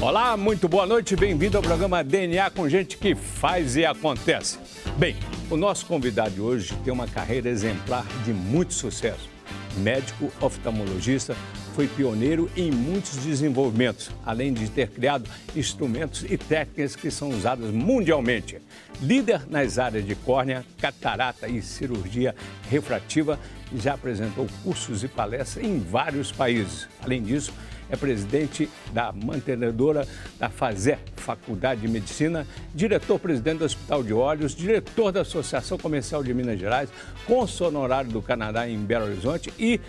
Olá, muito boa noite, bem-vindo ao programa DNA com gente que faz e acontece. Bem, o nosso convidado de hoje tem uma carreira exemplar de muito sucesso. Médico oftalmologista, foi pioneiro em muitos desenvolvimentos, além de ter criado instrumentos e técnicas que são usadas mundialmente. Líder nas áreas de córnea, catarata e cirurgia refrativa, já apresentou cursos e palestras em vários países. Além disso, é presidente da mantenedora da FASER, Faculdade de Medicina, diretor-presidente do Hospital de Olhos, diretor da Associação Comercial de Minas Gerais, cônsul honorário do Canadá em Belo Horizonte e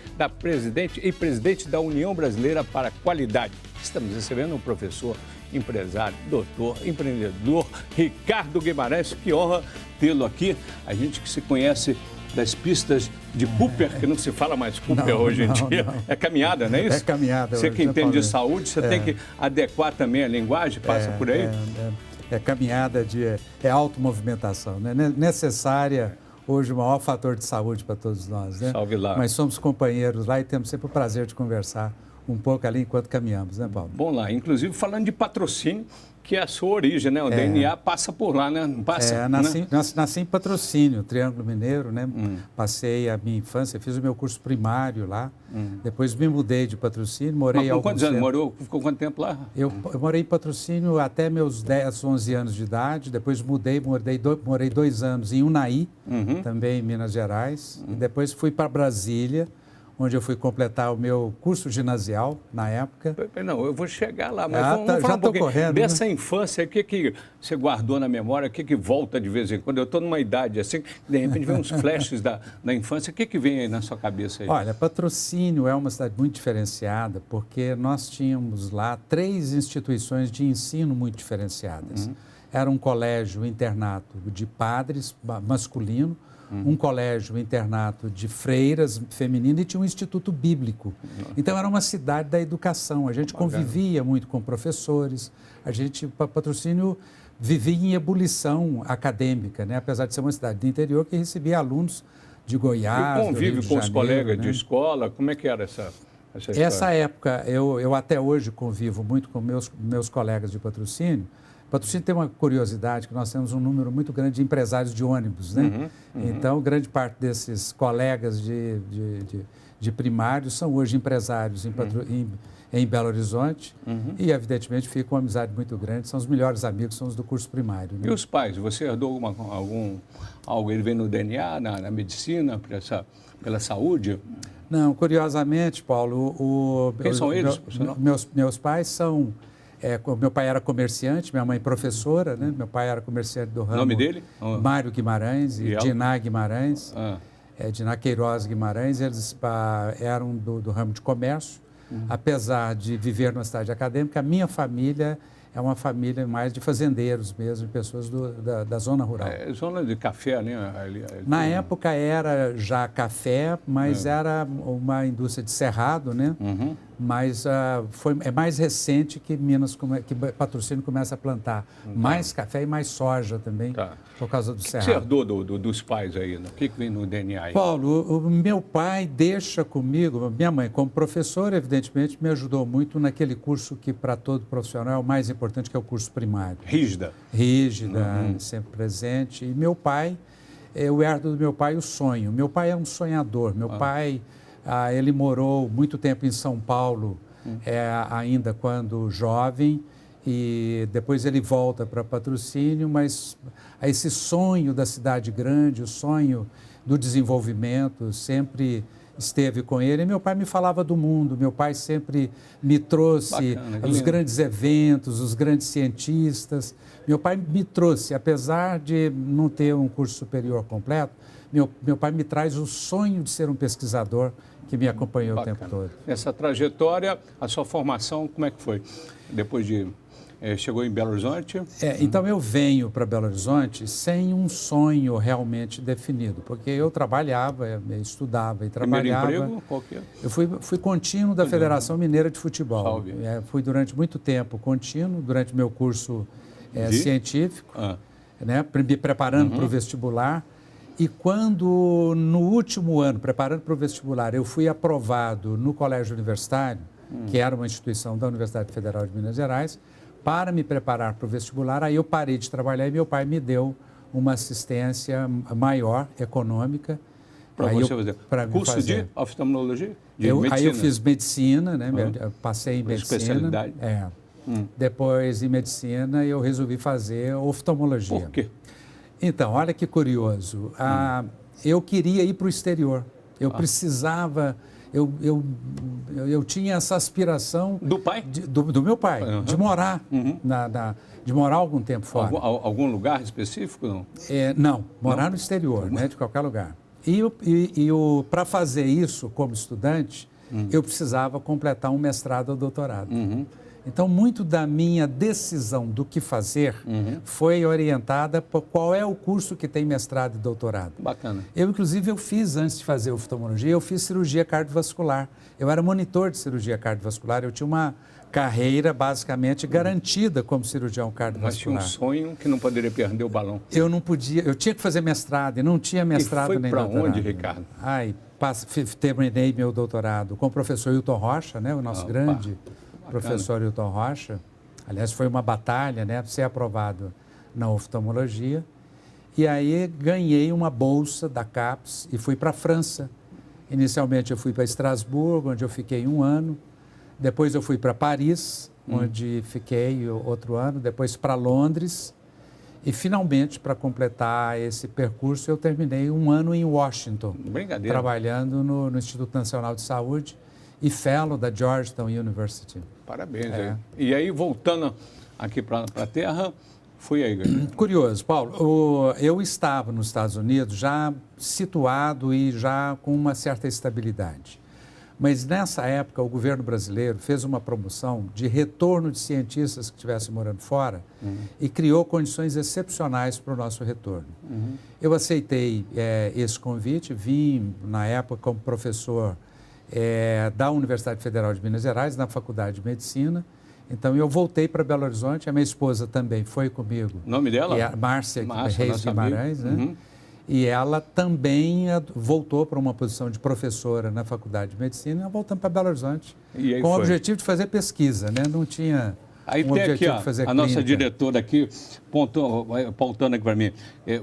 presidente da União Brasileira para a Qualidade. Estamos recebendo um professor, empresário, doutor, empreendedor, Ricardo Guimarães. Que honra tê-lo aqui. A gente que se conhece das pistas de Cooper, que não se fala mais Cooper hoje em dia. Não. É caminhada, não é isso? É caminhada. Você que entende de saúde, você tem que adequar também a linguagem, passa por aí? É caminhada, é automovimentação, né? Necessária, hoje o maior fator de saúde para todos nós, né? Salve lá. Mas somos companheiros lá e temos sempre o prazer de conversar um pouco ali enquanto caminhamos, né, Paulo? Bom lá, inclusive falando de patrocínio, que é a sua origem, né? O DNA passa por lá, né? Não passa, nasci em Patrocínio, Triângulo Mineiro, né? Passei a minha infância, fiz o meu curso primário lá, depois me mudei de Patrocínio, morei alguns quantos anos? Ficou quanto tempo lá? Eu morei em Patrocínio até meus 10, 11 anos de idade, depois morei 2 anos em Unai, também em Minas Gerais, e depois fui para Brasília, onde eu fui completar o meu curso ginasial na época. Não, eu vou chegar lá, mas vamos falar um pouquinho correndo, dessa infância, o que você guardou na memória, o que volta de vez em quando? Eu estou numa idade assim, de repente vem uns flashes da infância, o que vem aí na sua cabeça? Aí? Olha, Patrocínio é uma cidade muito diferenciada, porque nós tínhamos lá 3 instituições de ensino muito diferenciadas. Era um colégio internato de padres masculino, um colégio internato de freiras feminino e tinha um instituto bíblico. Então, era uma cidade da educação. A gente convivia muito com professores. Patrocínio vivia em ebulição acadêmica, né? Apesar de ser uma cidade do interior que recebia alunos de Goiás, e convive com os colegas de escola? Como é que era essa história? Essa época, eu até hoje convivo muito com meus colegas de Patrocínio. Patrocínio tem uma curiosidade, que nós temos um número muito grande de empresários de ônibus, né? Então, grande parte desses colegas de primário são hoje empresários em Belo Horizonte e, evidentemente, fica uma amizade muito grande. São os melhores amigos, são os do curso primário. Né? E os pais? Você herdou algo, ele vem no DNA, na medicina, pela saúde? Não, curiosamente, Paulo... Quem são eles? Meus pais são... meu pai era comerciante, minha mãe professora, né? Meu pai era comerciante do ramo. O nome dele? Mário Guimarães e Diná Guimarães. Diná Queiroz Guimarães, eles eram do ramo de comércio. Apesar de viver numa cidade acadêmica, a minha família é uma família mais de fazendeiros mesmo, de pessoas da zona rural. Zona de café, né? Na época era já café, mas era uma indústria de cerrado, né? Mas é mais recente que que Patrocínio começa a plantar mais café e mais soja também, por causa do cerrado. O que você herdou dos pais aí? O que vem no DNA aí? Paulo, o meu pai deixa comigo, minha mãe como professora, evidentemente, me ajudou muito naquele curso que para todo profissional é o mais importante, que é o curso primário. Rígida, sempre presente. E meu pai, eu herdo do meu pai o sonho. Meu pai é um sonhador. Meu pai... ele morou muito tempo em São Paulo, ainda quando jovem, e depois ele volta para Patrocínio, mas esse sonho da cidade grande, o sonho do desenvolvimento, sempre esteve com ele. E meu pai me falava do mundo, meu pai sempre me trouxe os grandes eventos, os grandes cientistas. Meu pai me trouxe, apesar de não ter um curso superior completo, meu pai me traz o sonho de ser um pesquisador que me acompanhou o tempo todo. Essa trajetória, a sua formação, como é que foi? Depois chegou em Belo Horizonte? Então eu venho para Belo Horizonte sem um sonho realmente definido, porque eu trabalhava, eu estudava e trabalhava. Primeiro emprego? Qual que é? Eu fui contínuo da Federação Mineira de Futebol. Fui durante muito tempo contínuo, durante meu curso científico, né, me preparando para o vestibular. E quando, no último ano, preparando para o vestibular, eu fui aprovado no Colégio Universitário, que era uma instituição da Universidade Federal de Minas Gerais, para me preparar para o vestibular. Aí eu parei de trabalhar e meu pai me deu uma assistência maior, econômica. Para você fazer curso de oftalmologia? Aí eu fiz medicina, né? Eu passei em medicina. Especialidade? Depois, em medicina, eu resolvi fazer oftalmologia. Por quê? Então, olha que curioso. Eu queria ir para o exterior. Eu precisava... Eu tinha essa aspiração... Do pai? Do meu pai, de morar, de morar algum tempo fora. Algum lugar específico, não? Não, morar no exterior, né, de qualquer lugar. Para fazer isso como estudante, eu precisava completar um mestrado ou doutorado. Então, muito da minha decisão do que fazer foi orientada por qual é o curso que tem mestrado e doutorado. Bacana. Inclusive, eu fiz, antes de fazer oftalmologia, eu fiz cirurgia cardiovascular. Eu era monitor de cirurgia cardiovascular, eu tinha uma carreira basicamente garantida como cirurgião cardiovascular. Mas tinha um sonho que não poderia perder o balão. Eu não podia, eu tinha que fazer mestrado e não tinha mestrado nem doutorado. E foi para onde, Ricardo? Terminei meu doutorado com o professor Hilton Rocha, né, o nosso grande professor Hilton Rocha. Aliás, foi uma batalha, né, para ser aprovado na oftalmologia. E aí ganhei uma bolsa da CAPES e fui para a França. Inicialmente eu fui para Estrasburgo, onde eu fiquei 1 ano. Depois eu fui para Paris, onde fiquei outro ano. Depois para Londres. E finalmente, para completar esse percurso, eu terminei 1 ano em Washington. Brincadeira. Trabalhando no Instituto Nacional de Saúde e fellow da Georgetown University. Parabéns. E aí, voltando aqui para a Terra, foi aí, Curioso, Paulo, eu estava nos Estados Unidos já situado e já com uma certa estabilidade. Mas nessa época o governo brasileiro fez uma promoção de retorno de cientistas que estivessem morando fora e criou condições excepcionais para o nosso retorno. Eu aceitei esse convite, vim na época como professor da Universidade Federal de Minas Gerais, na Faculdade de Medicina. Então, eu voltei para Belo Horizonte, a minha esposa também foi comigo. O nome dela? Márcia Reis Guimarães, né? E ela também voltou para uma posição de professora na Faculdade de Medicina e nós voltamos para Belo Horizonte com o objetivo de fazer pesquisa, né? Não tinha Aí tem aqui a nossa diretora aqui, pautando aqui para mim.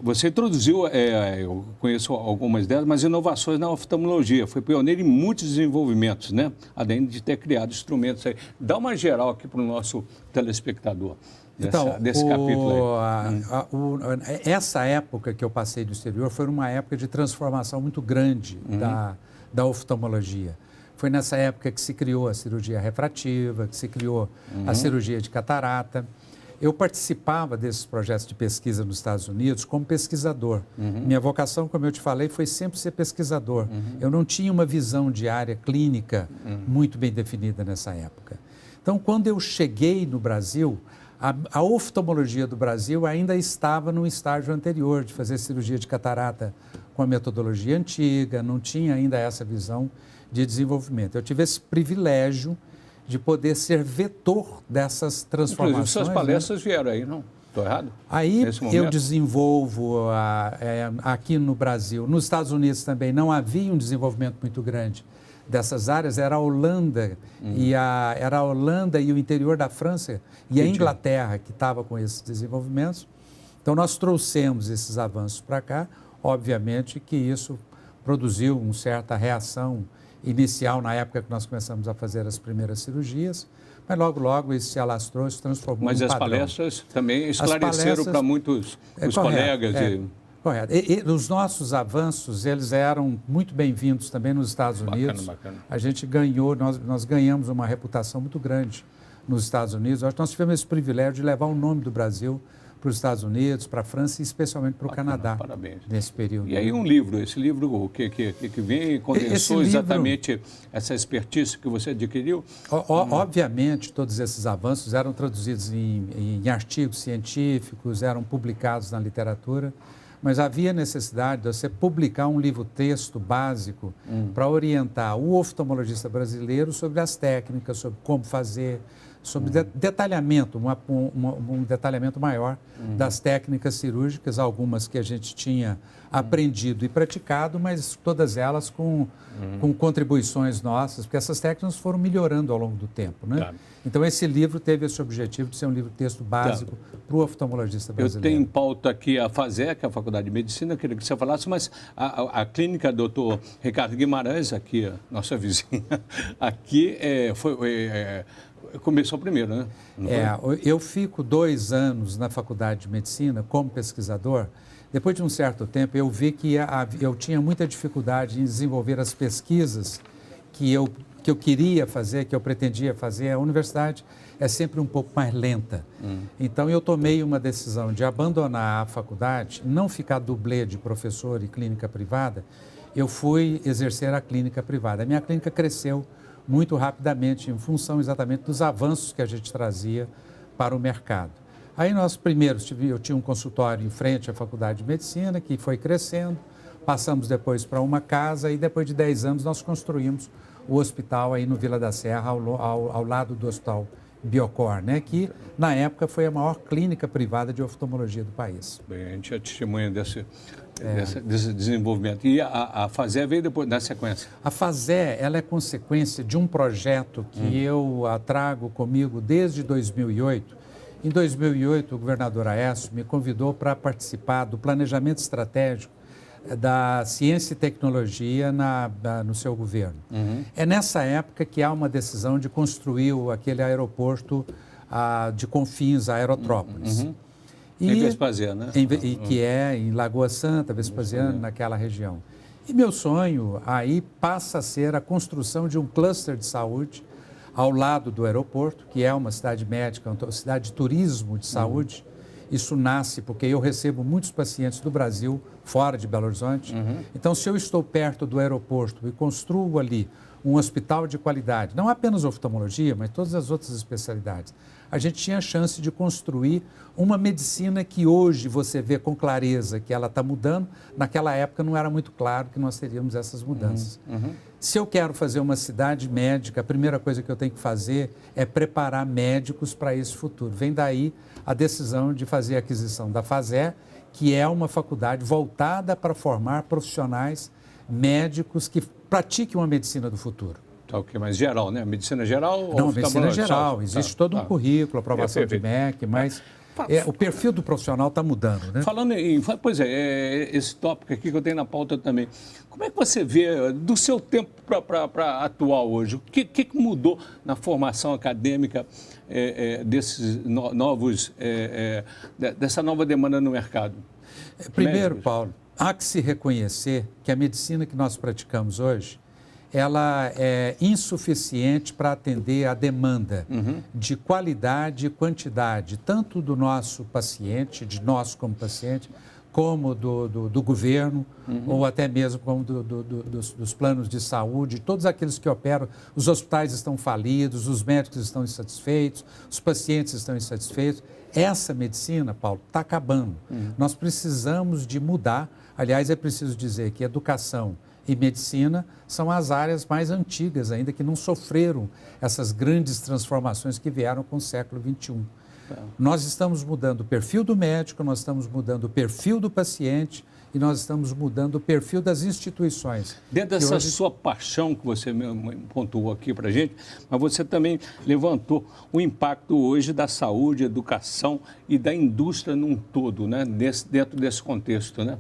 Você introduziu, eu conheço algumas delas, mas inovações na oftalmologia. Foi pioneiro em muitos desenvolvimentos, né? Além de ter criado instrumentos aí. Dá uma geral aqui para o nosso telespectador desse capítulo aí. Essa época que eu passei no exterior foi uma época de transformação muito grande da oftalmologia. Foi nessa época que se criou a cirurgia refrativa, que se criou a cirurgia de catarata. Eu participava desses projetos de pesquisa nos Estados Unidos como pesquisador. Minha vocação, como eu te falei, foi sempre ser pesquisador. Eu não tinha uma visão de área clínica muito bem definida nessa época. Então, quando eu cheguei no Brasil, a oftalmologia do Brasil ainda estava no estágio anterior de fazer cirurgia de catarata com a metodologia antiga, não tinha ainda essa visão de desenvolvimento. Eu tive esse privilégio de poder ser vetor dessas transformações. Inclusive, suas palestras vieram aí, não? Estou errado? Aí eu desenvolvo aqui no Brasil. Nos Estados Unidos também não havia um desenvolvimento muito grande dessas áreas. Era a Holanda, era a Holanda e o interior da França e a Inglaterra que estava com esses desenvolvimentos. Então, nós trouxemos esses avanços para cá. Obviamente que isso produziu uma certa reação inicial na época que nós começamos a fazer as primeiras cirurgias, mas logo, logo isso se alastrou, se transformou num padrão. Mas as palestras também esclareceram para muitos os colegas. Correto. E os nossos avanços, eles eram muito bem-vindos também nos Estados Unidos. Bacana. A gente ganhou, nós ganhamos uma reputação muito grande nos Estados Unidos. Nós tivemos esse privilégio de levar o nome do Brasil para os Estados Unidos, para a França e especialmente para o Canadá. Parabéns. Nesse período. E aí esse livro que vem e condensou exatamente essa expertise que você adquiriu? Obviamente, todos esses avanços eram traduzidos em artigos científicos, eram publicados na literatura, mas havia necessidade de você publicar um livro-texto básico para orientar o oftalmologista brasileiro sobre as técnicas, sobre como fazer, sobre detalhamento, um detalhamento maior das técnicas cirúrgicas, algumas que a gente tinha aprendido e praticado, mas todas elas com contribuições nossas, porque essas técnicas foram melhorando ao longo do tempo, né? Tá. Então, esse livro teve esse objetivo de ser um livro-texto básico para o oftalmologista brasileiro. Eu tenho em pauta aqui a FASEC, que é a Faculdade de Medicina, queria que você falasse, mas a clínica doutor Ricardo Guimarães, aqui, nossa vizinha, aqui começou primeiro, né? Eu fico 2 anos na Faculdade de Medicina como pesquisador. Depois de um certo tempo, eu vi que eu tinha muita dificuldade em desenvolver as pesquisas que eu queria fazer, que eu pretendia fazer. A universidade é sempre um pouco mais lenta. Então, eu tomei uma decisão de abandonar a faculdade, não ficar dublê de professor e clínica privada. Eu fui exercer a clínica privada. A minha clínica cresceu muito rapidamente em função exatamente dos avanços que a gente trazia para o mercado. Aí eu tinha um consultório em frente à Faculdade de Medicina, que foi crescendo, passamos depois para uma casa e depois de 10 anos nós construímos o hospital aí no Vila da Serra, ao lado do Hospital Biocor, né, que na época foi a maior clínica privada de oftalmologia do país. Bem, a gente é testemunha desse desenvolvimento. E a FASE veio depois, na sequência? A FASE, ela é consequência de um projeto que eu trago comigo desde 2008. Em 2008, o governador Aécio me convidou para participar do planejamento estratégico da ciência e tecnologia no seu governo. É nessa época que há uma decisão de construir aquele aeroporto de Confins, Aerópolis. Em Vespasiano, né? Que é em Lagoa Santa, Vespasiano, naquela região. E meu sonho aí passa a ser a construção de um cluster de saúde ao lado do aeroporto, que é uma cidade médica, uma cidade de turismo de saúde. Isso nasce porque eu recebo muitos pacientes do Brasil, fora de Belo Horizonte. Então, se eu estou perto do aeroporto e construo ali um hospital de qualidade, não apenas oftalmologia, mas todas as outras especialidades, a gente tinha a chance de construir uma medicina que hoje você vê com clareza que ela está mudando. Naquela época não era muito claro que nós teríamos essas mudanças. Se eu quero fazer uma cidade médica, a primeira coisa que eu tenho que fazer é preparar médicos para esse futuro. Vem daí a decisão de fazer a aquisição da FASE, que é uma faculdade voltada para formar profissionais médicos que pratiquem uma medicina do futuro. Tá, ok, mas geral, né? Medicina geral? Não, medicina geral. Existe todo um currículo, aprovação de MEC, mas o perfil do profissional está mudando, né? Falando em... Pois esse tópico aqui que eu tenho na pauta também. Como é que você vê do seu tempo para atual hoje? O que mudou na formação acadêmica desses novos... dessa nova demanda no mercado? Primeiro, Paulo, há que se reconhecer que a medicina que nós praticamos hoje, ela é insuficiente para atender a demanda de qualidade e quantidade, tanto do nosso paciente, de nós como paciente, como do governo, ou até mesmo como dos planos de saúde, todos aqueles que operam. Os hospitais estão falidos, os médicos estão insatisfeitos, os pacientes estão insatisfeitos. Essa medicina, Paulo, está acabando. Nós precisamos de mudar. Aliás, é preciso dizer que educação e medicina são as áreas mais antigas ainda, que não sofreram essas grandes transformações que vieram com o século XXI. Nós estamos mudando o perfil do médico, nós estamos mudando o perfil do paciente e nós estamos mudando o perfil das instituições. Dentro dessa sua paixão que você pontuou aqui para a gente, mas você também levantou o impacto hoje da saúde, educação e da indústria num todo, né? Dentro desse contexto, né?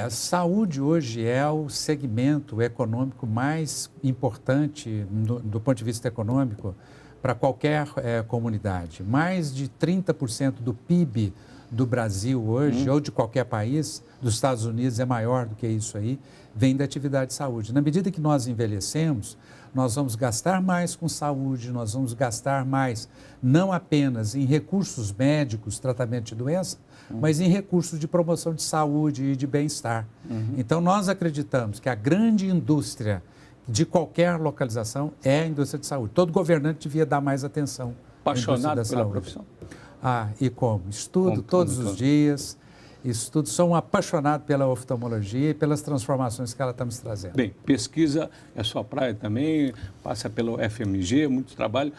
A saúde hoje é o segmento econômico mais importante do ponto de vista econômico para qualquer comunidade. Mais de 30% do PIB do Brasil hoje, ou de qualquer país, dos Estados Unidos é maior do que isso aí, vem da atividade de saúde. Na medida que nós envelhecemos, nós vamos gastar mais com saúde, nós vamos gastar mais não apenas em recursos médicos, tratamento de doença, mas em recursos de promoção de saúde e de bem-estar. Então, nós acreditamos que a grande indústria de qualquer localização é a indústria de saúde. Todo governante devia dar mais atenção à indústria da Apaixonado pela saúde. profissão? E como? Estudo todos os dias, sou um apaixonado pela oftalmologia e pelas transformações que ela está nos trazendo. Bem, pesquisa é sua praia também, passa pelo FMG, muito trabalho.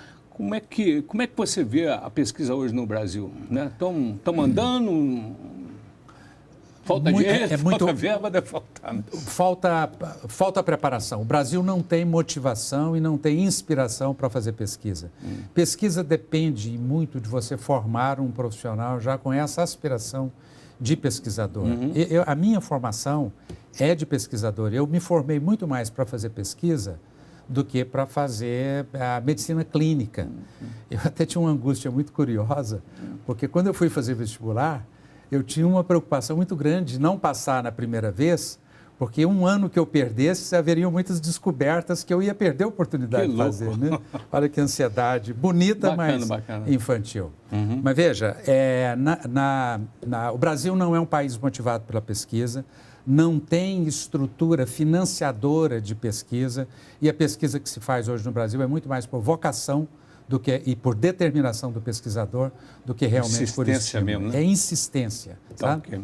Como é que você vê a pesquisa hoje no Brasil? Estão andando, falta dinheiro, falta verba, deve faltar. Falta preparação. O Brasil não tem motivação e não tem inspiração para fazer pesquisa. Pesquisa depende muito de você formar um profissional já com essa aspiração de pesquisador. A minha formação é de pesquisador. Eu me formei muito mais para fazer pesquisa do que para fazer a medicina clínica. Eu até tinha uma angústia muito curiosa, porque quando eu fui fazer vestibular, eu tinha uma preocupação muito grande de não passar na primeira vez, porque um ano que eu perdesse, haveriam muitas descobertas que eu ia perder a oportunidade de fazer. Né? Olha que ansiedade bonita, mas infantil. Mas veja, o Brasil não é um país motivado pela pesquisa, não tem estrutura financiadora de pesquisa, e a pesquisa que se faz hoje no Brasil é muito mais por vocação e por determinação do pesquisador do que realmente por estímulo. Mesmo, né? É insistência, sabe? Okay.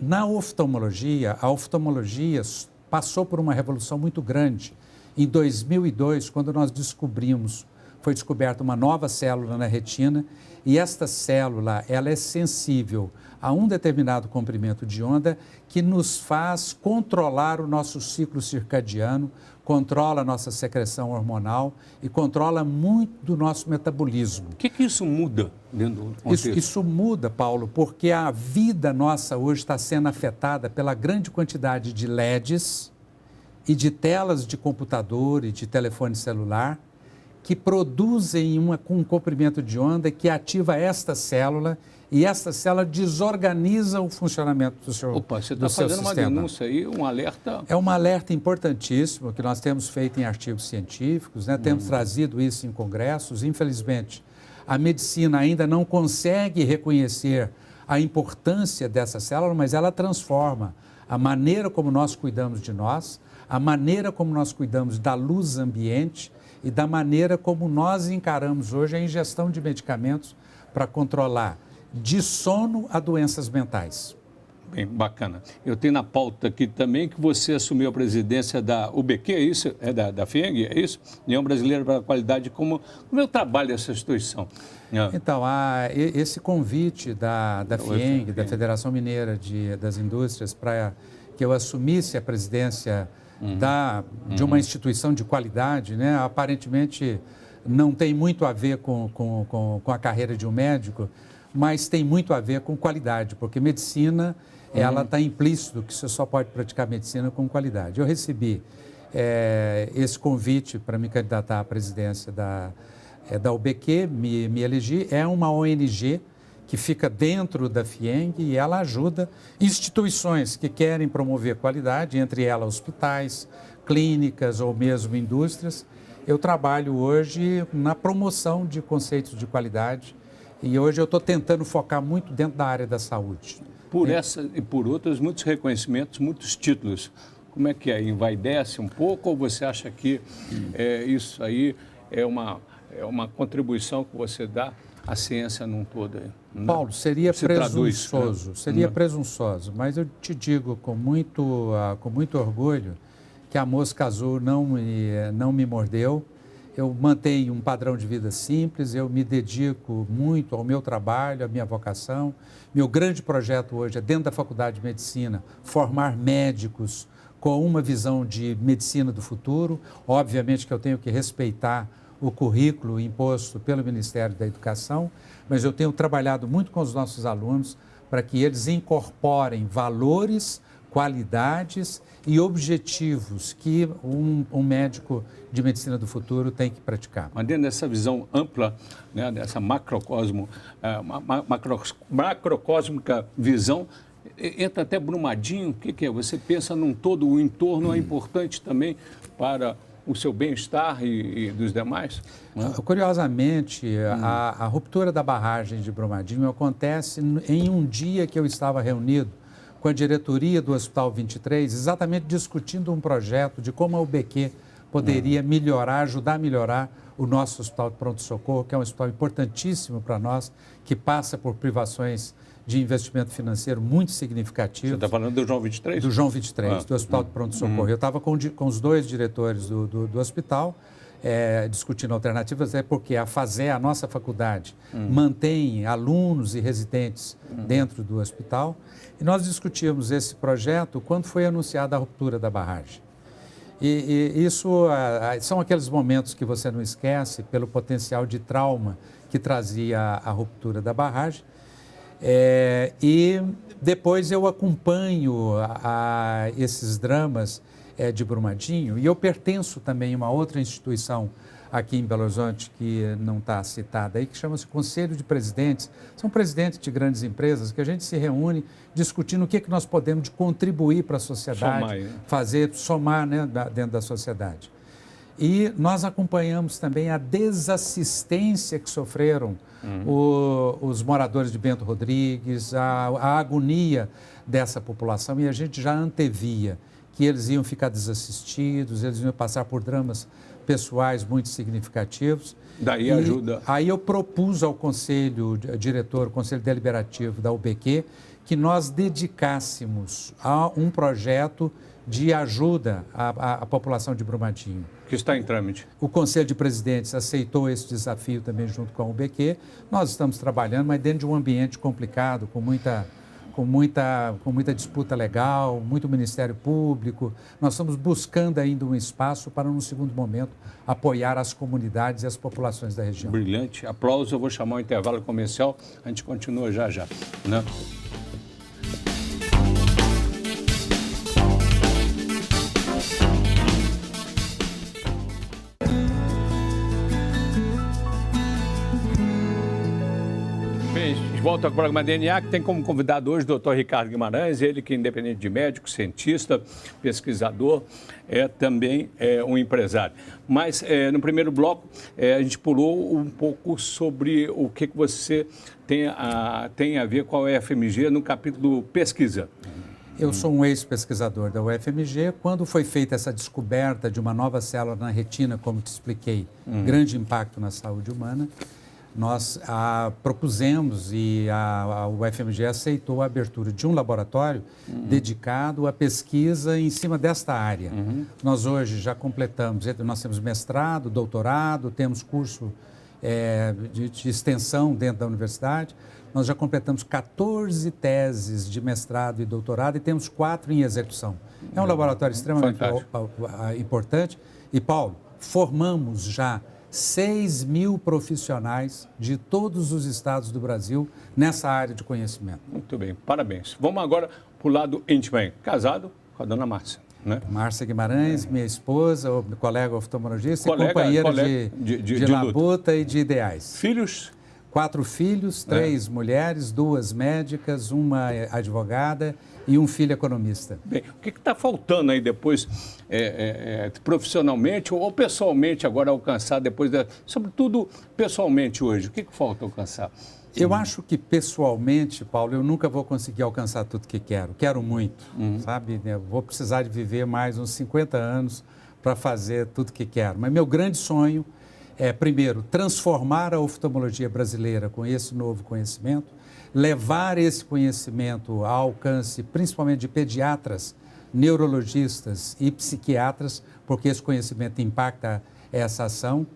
Na oftalmologia, a oftalmologia passou por uma revolução muito grande. Em 2002, quando nós foi descoberta uma nova célula na retina, e esta célula, ela é sensível a um determinado comprimento de onda que nos faz controlar o nosso ciclo circadiano, controla a nossa secreção hormonal e controla muito do nosso metabolismo. O que isso muda dentro do contexto? Isso muda, Paulo, porque a vida nossa hoje está sendo afetada pela grande quantidade de LEDs e de telas de computador e de telefone celular que produzem um comprimento de onda que ativa esta célula e essa célula desorganiza o funcionamento do seu sistema. Opa, você está fazendo uma denúncia aí, um alerta? É um alerta importantíssimo que nós temos feito em artigos científicos, né? Temos trazido isso em congressos. Infelizmente, a medicina ainda não consegue reconhecer a importância dessa célula, mas ela transforma a maneira como nós cuidamos de nós, a maneira como nós cuidamos da luz ambiente e da maneira como nós encaramos hoje a ingestão de medicamentos para controlar de sono a doenças mentais. Bem, bacana. Eu tenho na pauta aqui também que você assumiu a presidência da UBQ, é isso? É da FIENG, é isso? União Brasileira para a Qualidade. Como é o trabalho dessa instituição? Então, esse convite da FIENG, da Federação Mineira das Indústrias, para que eu assumisse a presidência de uma instituição de qualidade, né? Aparentemente não tem muito a ver com a carreira de um médico, mas tem muito a ver com qualidade, porque medicina, ela está implícito que você só pode praticar medicina com qualidade. Eu recebi esse convite para me candidatar à presidência da UBQ, me elegi. É uma ONG que fica dentro da FIENG e ela ajuda instituições que querem promover qualidade, entre elas hospitais, clínicas ou mesmo indústrias. Eu trabalho hoje na promoção de conceitos de qualidade e hoje eu estou tentando focar muito dentro da área da saúde. Por essa e por outras, muitos reconhecimentos, muitos títulos. Como é que é? Envaidece um pouco ou você acha que isso aí é uma contribuição que você dá à ciência num todo? Paulo, seria presunçoso, presunçoso, mas eu te digo com muito orgulho que a mosca azul não me mordeu. Eu mantenho um padrão de vida simples, eu me dedico muito ao meu trabalho, à minha vocação. Meu grande projeto hoje é, dentro da Faculdade de Medicina, formar médicos com uma visão de medicina do futuro. Obviamente que eu tenho que respeitar o currículo imposto pelo Ministério da Educação, mas eu tenho trabalhado muito com os nossos alunos para que eles incorporem valores, qualidades e objetivos que um médico de medicina do futuro tem que praticar. Mas dentro dessa visão ampla, né, dessa macrocósmica visão, entra até Brumadinho. O que é? Você pensa num todo, o entorno é importante também para o seu bem-estar e dos demais? Curiosamente, a ruptura da barragem de Brumadinho acontece em um dia que eu estava reunido com a diretoria do Hospital 23, exatamente discutindo um projeto de como a UBQ poderia ajudar a melhorar o nosso hospital de pronto-socorro, que é um hospital importantíssimo para nós, que passa por privações de investimento financeiro muito significativos. Você está falando do João 23? Do João 23, do Hospital de Pronto-Socorro. Eu estava com os dois diretores do hospital discutindo alternativas, é porque a nossa faculdade, mantém alunos e residentes dentro do hospital. E nós discutimos esse projeto quando foi anunciada a ruptura da barragem. E isso são aqueles momentos que você não esquece pelo potencial de trauma que trazia a ruptura da barragem. E depois eu acompanho esses dramas de Brumadinho, e eu pertenço também a uma outra instituição aqui em Belo Horizonte, que não está citada aí, que chama-se Conselho de Presidentes. São presidentes de grandes empresas que a gente se reúne discutindo o que nós podemos contribuir para a sociedade, somar, né, dentro da sociedade. E nós acompanhamos também a desassistência que sofreram os moradores de Bento Rodrigues, a agonia dessa população, e a gente já antevia que eles iam ficar desassistidos, eles iam passar por dramas pessoais muito significativos. Daí ajuda. Aí eu propus ao conselho diretor, conselho deliberativo da UBQ, que nós dedicássemos a um projeto de ajuda à população de Brumadinho. Que está em trâmite. O Conselho de Presidentes aceitou esse desafio também junto com a UBQ. Nós estamos trabalhando, mas dentro de um ambiente complicado, com muita disputa legal, muito Ministério Público. Nós estamos buscando ainda um espaço para, num segundo momento, apoiar as comunidades e as populações da região. Brilhante. Aplausos. Eu vou chamar o intervalo comercial. A gente continua já, né? Volta ao programa DNA, que tem como convidado hoje o Dr. Ricardo Guimarães, ele que, independente de médico, cientista, pesquisador, também um empresário. Mas, no primeiro bloco, a gente pulou um pouco sobre o que você tem a ver com a UFMG no capítulo pesquisa. Eu sou um ex-pesquisador da UFMG. Quando foi feita essa descoberta de uma nova célula na retina, como te expliquei, grande impacto na saúde humana, nós propusemos e a UFMG aceitou a abertura de um laboratório dedicado à pesquisa em cima desta área. Nós hoje já completamos, nós temos mestrado, doutorado, temos curso de extensão dentro da universidade. Nós já completamos 14 teses de mestrado e doutorado e temos 4 em execução. É um laboratório extremamente importante. E, Paulo, formamos já 6.000 profissionais de todos os estados do Brasil nessa área de conhecimento. Muito bem, parabéns. Vamos agora para o lado íntimo aí. Casado com a dona Márcia, né? Márcia Guimarães, minha esposa, colega oftalmologista e companheira de labuta e de ideais. Filhos? 4 filhos, 3 mulheres, 2 médicas, uma advogada e um filho economista. Bem, o que está faltando aí depois, profissionalmente ou pessoalmente agora alcançar depois, sobretudo pessoalmente hoje, o que falta alcançar? Eu acho que pessoalmente, Paulo, eu nunca vou conseguir alcançar tudo que quero muito, sabe? Eu vou precisar de viver mais uns 50 anos para fazer tudo que quero, mas meu grande sonho é, primeiro, transformar a oftalmologia brasileira com esse novo conhecimento, levar esse conhecimento ao alcance, principalmente de pediatras, neurologistas e psiquiatras, porque esse conhecimento impacta essa ação,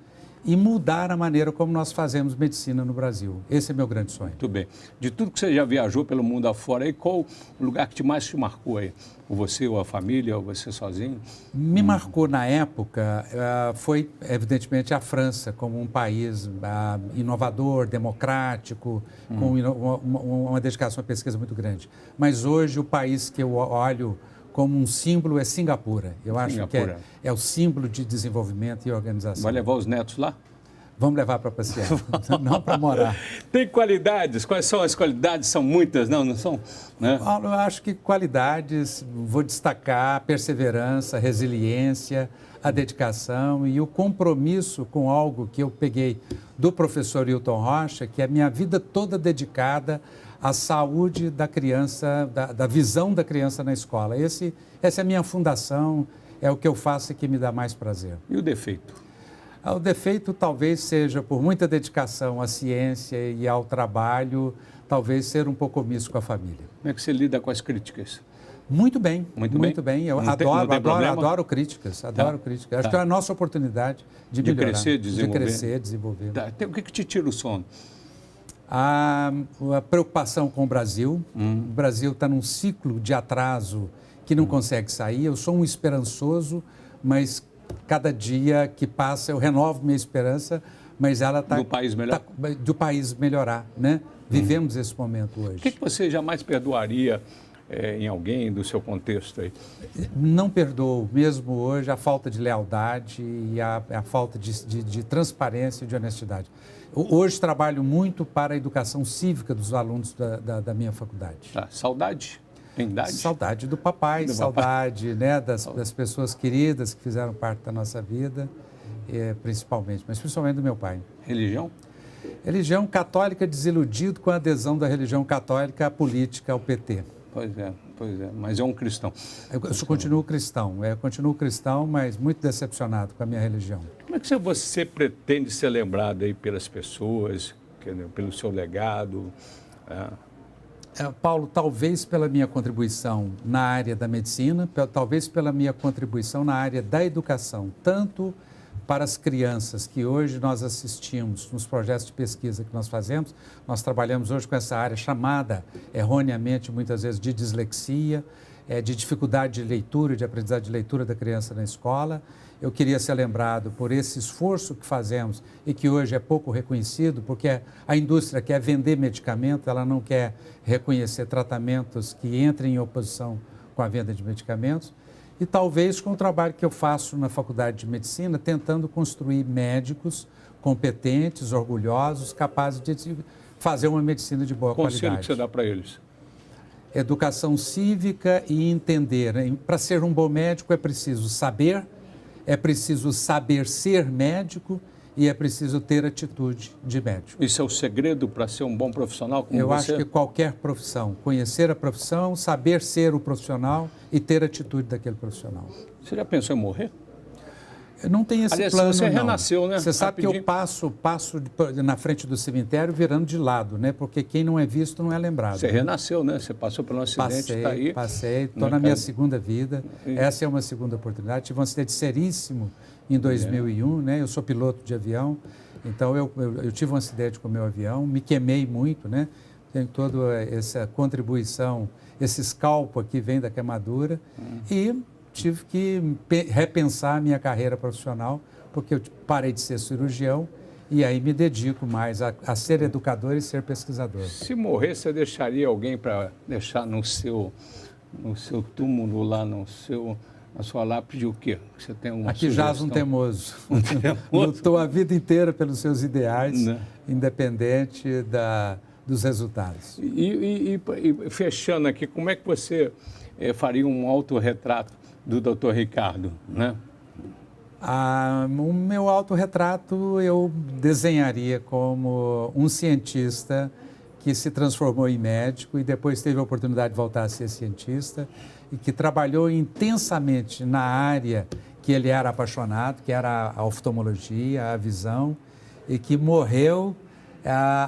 e mudar a maneira como nós fazemos medicina no Brasil. Esse é meu grande sonho. Muito bem. De tudo que você já viajou pelo mundo afora, aí, qual o lugar que mais te marcou aí? Ou você, ou a família, ou você sozinho? Me marcou na época, foi evidentemente a França, como um país inovador, democrático, com uma dedicação à pesquisa muito grande. Mas hoje o país que eu olho como um símbolo é Singapura. Eu acho que é o símbolo de desenvolvimento e organização. Vai levar os netos lá? Vamos levar para passear, não para morar. Tem qualidades? Quais são as qualidades? São muitas, não são? Né? Paulo, eu acho que qualidades, vou destacar a perseverança, a resiliência, a dedicação e o compromisso com algo que eu peguei do professor Hilton Rocha, que é a minha vida toda dedicada à saúde da criança, da visão da criança na escola. Essa é a minha fundação, é o que eu faço e que me dá mais prazer. E o defeito? O defeito talvez seja, por muita dedicação à ciência e ao trabalho, talvez ser um pouco omisso com a família. Como é que você lida com as críticas? Muito bem, Muito bem. Eu não tem adoro críticas, adoro críticas. Acho que é a nossa oportunidade de melhorar. De crescer, desenvolver. Tá. O que te tira o sono? A preocupação com o Brasil. O Brasil está num ciclo de atraso que não consegue sair. Eu sou um esperançoso, mas cada dia que passa eu renovo minha esperança, mas ela está... Do país melhor? Do país melhorar, né? Vivemos esse momento hoje. O que você jamais perdoaria em alguém do seu contexto aí? Não perdoo, mesmo hoje, a falta de lealdade e a falta de transparência e de honestidade. Hoje trabalho muito para a educação cívica dos alunos da minha faculdade. Tá. Saudade? Tem idade? Saudade do papai, saudade né, das pessoas queridas que fizeram parte da nossa vida, principalmente, mas principalmente do meu pai. Religião? Religião católica, desiludido com a adesão da religião católica à política, ao PT. Pois é, mas é um cristão. Eu continuo cristão, mas muito decepcionado com a minha religião. Como é que você pretende ser lembrado aí pelas pessoas, pelo seu legado? Paulo, talvez pela minha contribuição na área da medicina, talvez pela minha contribuição na área da educação, tanto para as crianças que hoje nós assistimos nos projetos de pesquisa que nós fazemos. Nós trabalhamos hoje com essa área chamada, erroneamente, muitas vezes, de dislexia, de dificuldade de leitura, de aprendizagem de leitura da criança na escola. Eu queria ser lembrado por esse esforço que fazemos e que hoje é pouco reconhecido, porque a indústria quer vender medicamento, ela não quer reconhecer tratamentos que entrem em oposição com a venda de medicamentos. E talvez com o trabalho que eu faço na Faculdade de Medicina, tentando construir médicos competentes, orgulhosos, capazes de fazer uma medicina de boa qualidade. Conselho que você dá para eles? Educação cívica e entender. Para ser um bom médico é preciso saber ser médico e é preciso ter atitude de médico. Isso é o segredo para ser um bom profissional como Eu você? acho que qualquer profissão, conhecer a profissão, saber ser o profissional e ter atitude daquele profissional. Você já pensou em morrer? Eu não tenho esse Aliás, plano, você não. renasceu, né? Você sabe que eu passo na frente do cemitério virando de lado, né? Porque quem não é visto não é lembrado. Você renasceu, né? Você passou por um acidente, está aí. Passei. Estou na minha segunda vida. Essa é uma segunda oportunidade. Tive um acidente seríssimo em 2001, né? Eu sou piloto de avião, então eu tive um acidente com o meu avião, me queimei muito, né? Tenho toda essa contribuição, esse escalpo aqui vem da queimadura e tive que repensar a minha carreira profissional, porque eu parei de ser cirurgião e aí me dedico mais a ser educador e ser pesquisador. Se morrer, você deixaria alguém para deixar no seu túmulo lá, na sua lápide o quê? Você tem uma Aqui sugestão? jaz um teimoso. Lutou a vida inteira pelos seus ideais, independente dos resultados. E fechando aqui, como é que você faria um autorretrato do Dr. Ricardo, né? O meu autorretrato eu desenharia como um cientista que se transformou em médico e depois teve a oportunidade de voltar a ser cientista e que trabalhou intensamente na área que ele era apaixonado, que era a oftalmologia, a visão, e que morreu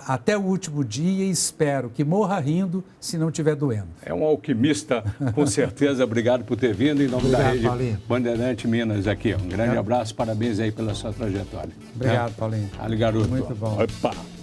até o último dia e espero que morra rindo se não estiver doendo. É um alquimista, com certeza. Obrigado por ter vindo em nome da Rede Bandeirante Minas aqui. Um grande abraço, parabéns aí pela sua trajetória. Obrigado, Paulinho. Ali, garoto. Muito bom. Opa.